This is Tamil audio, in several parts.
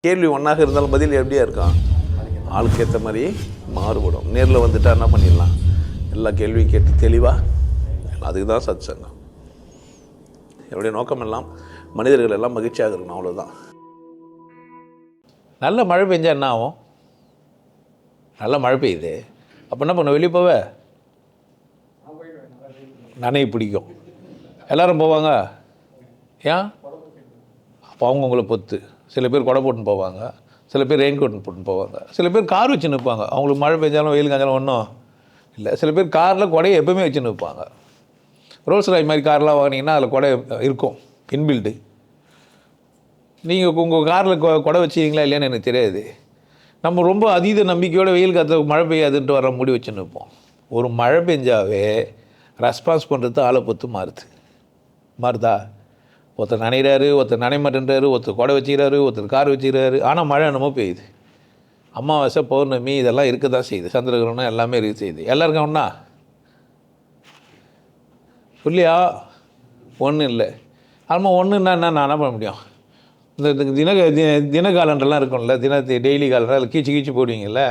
கேள்வி ஒன்றாக இருந்தாலும் பதில் எப்படியா இருக்கான், ஆளுக்கு ஏற்ற மாதிரி மாறுபடும். நேரில் வந்துட்டால் என்ன பண்ணிடலாம், எல்லா கேள்வியும் கேட்டு தெளிவாக. அதுக்கு தான் சத் சங்கம். என்னுடைய நோக்கம் எல்லாம் மனிதர்கள் எல்லாம் மகிழ்ச்சியாக இருக்கணும், அவ்வளோதான். நல்ல மழை பெஞ்சால் என்ன ஆகும்? நல்ல மழை பெய்யுது, அப்போ என்ன பண்ண, வெளியே போவ, நனைய பிடிக்கும், எல்லோரும் போவாங்க. ஏன்? அப்போ அவங்கவுங்கள பொறுத்து. சில பேர் கொடை போட்டுன்னு போவாங்க, சில பேர் ரெயின் கோட் போட்டுன்னு போவாங்க, சில பேர் கார் வச்சு நிற்பாங்க. அவங்களுக்கு மழை பெஞ்சாலும் வெயில் காய்ஞ்சாலும் ஒன்றும் இல்லை. சில பேர் காரில் கொடையை எப்போவுமே வச்சு நிற்பாங்க. ரோல்ஸ் ராய் மாதிரி கார்லாம் வாங்கினீங்கன்னா அதில் கொடை இருக்கும், இன்பில்டு. நீங்கள் உங்கள் காரில் கொடை வச்சுக்கிங்களா இல்லையான்னு எனக்கு தெரியாது. நம்ம ரொம்ப அதீத நம்பிக்கையோடு வெயில் காற்று மழை பெய்யாதுன்ட்டு வர முடி வச்சு நிற்போம். ஒரு மழை பெஞ்சாவே ரெஸ்பான்ஸ் பண்ணுறது ஆளை பொறுத்து மாறுதா? ஒருத்தர் நனைகிறாரு, ஒருத்தர் நனைய மாட்டேன்றாரு, ஒருத்தர் கொடை வச்சுக்கிறாரு, ஒருத்தர் கார் வச்சுக்கிறாரு. ஆனால் மழை என்னமோ பெய்யுது. அமாவாசை, பௌர்ணமி இதெல்லாம் இருக்க தான் செய்யுது, சந்திரகிரகணம் எல்லாமே இருக்க செய்யுது. எல்லாருக்கும் ஒன்றா இல்லையா? ஒன்றும் இல்லை. அதுமாதிரி ஒன்றுன்னா என்ன, நான் என்ன பண்ண முடியும்? இந்த தின காலண்டர்லாம் இருக்கும்ல, டெய்லி காலண்டர், அதில் கீச்சு போடுவீங்கள்ல,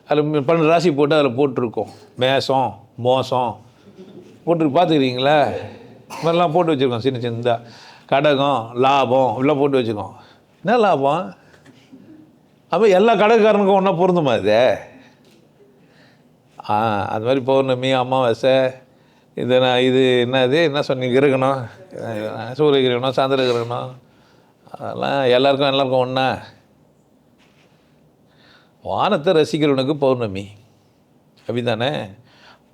அதில் 12 ராசி போட்டு அதில் போட்டிருக்கோம். மேஷம், மோசம் போட்டு பார்த்துக்கிறீங்களா? இதெல்லாம் போட்டு வச்சுருக்கோம். சின்னதாக கடகம், லாபம் இப்படிலாம் போட்டு வச்சுக்கோம். என்ன லாபம்? அப்போ எல்லா கடைக்காரனுக்கும் ஒன்றா பொருந்துமா இது? அது மாதிரி பௌர்ணமி, அமாவாசை, இது என்ன சொன்னீங்க, கிரகணம், சூரிய கிரகணம், சந்திர கிரகணம், அதெல்லாம் எல்லாருக்கும் ஒன்றா? வானத்தை ரசிக்கிறவனுக்கு பௌர்ணமி, அப்படி தானே?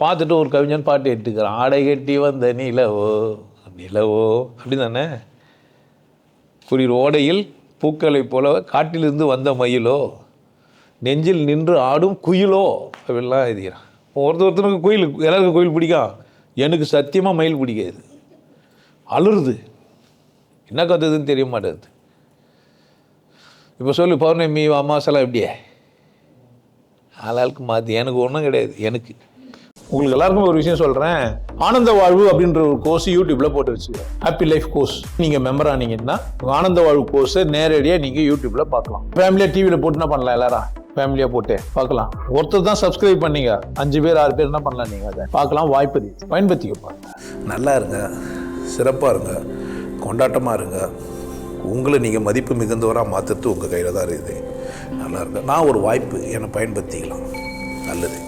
பார்த்துட்டு ஒரு கவிஞன் பாட்டு எடுத்துக்கிறான், ஆடை கட்டி வந்த நிலவோ அப்படி தானே? குளிர் ஓடையில் பூக்களை போல காட்டிலிருந்து வந்த மயிலோ, நெஞ்சில் நின்று ஆடும் குயிலோ அப்படிலாம் எழுதிக்கிறான். ஒருத்தருக்கு குயில், எல்லாருக்கும் குயில் பிடிக்கும். எனக்கு சத்தியமாக மயில் பிடிக்காது, அழுறுது, என்ன கற்றுதுன்னு தெரிய மாட்டேது. இப்போ சொல்லு, பௌர்ணமி அமாவாசைலாம் எப்படியே ஆளாளுக்கு மாற்றி, எனக்கு ஒன்றும் கிடையாது. எனக்கு உங்களுக்கு எல்லாருக்கும் ஒரு விஷயம் சொல்கிறேன். ஆனந்த வாழ்வு அப்படின்ற ஒரு கோர்ஸ் யூடியூப்பில் போட்டு வச்சுருக்கேன், ஹாப்பி லைஃப் கோர்ஸ். நீங்கள் மெம்பர் ஆனீங்கன்னா ஆனந்த வாழ்வு கோர்ஸை நேரடியாக நீங்கள் யூடியூப்பில் பார்க்கலாம். ஃபேமிலியாக டிவியில் போட்டு என்ன பண்ணலாம், எல்லாரும் ஃபேமிலியாக போட்டு பார்க்கலாம். ஒருத்தர் தான் சப்ஸ்கிரைப் பண்ணீங்க, 5 பேர் 6 பேர் என்ன பண்ணலாம், நீங்கள் அதை பார்க்கலாம். வாய்ப்பு பயன்படுத்திக்க. நல்லா இருங்க, சிறப்பாக இருங்க, கொண்டாட்டமாக இருங்க. உங்களை நீங்கள் மதிப்பு மிகுந்தவராக மாற்றுறது உங்கள் கையில் தான் இருக்குது. நல்லா இருங்க. நான் ஒரு வாய்ப்பு, என்னை பயன்படுத்திக்கலாம். நல்லது.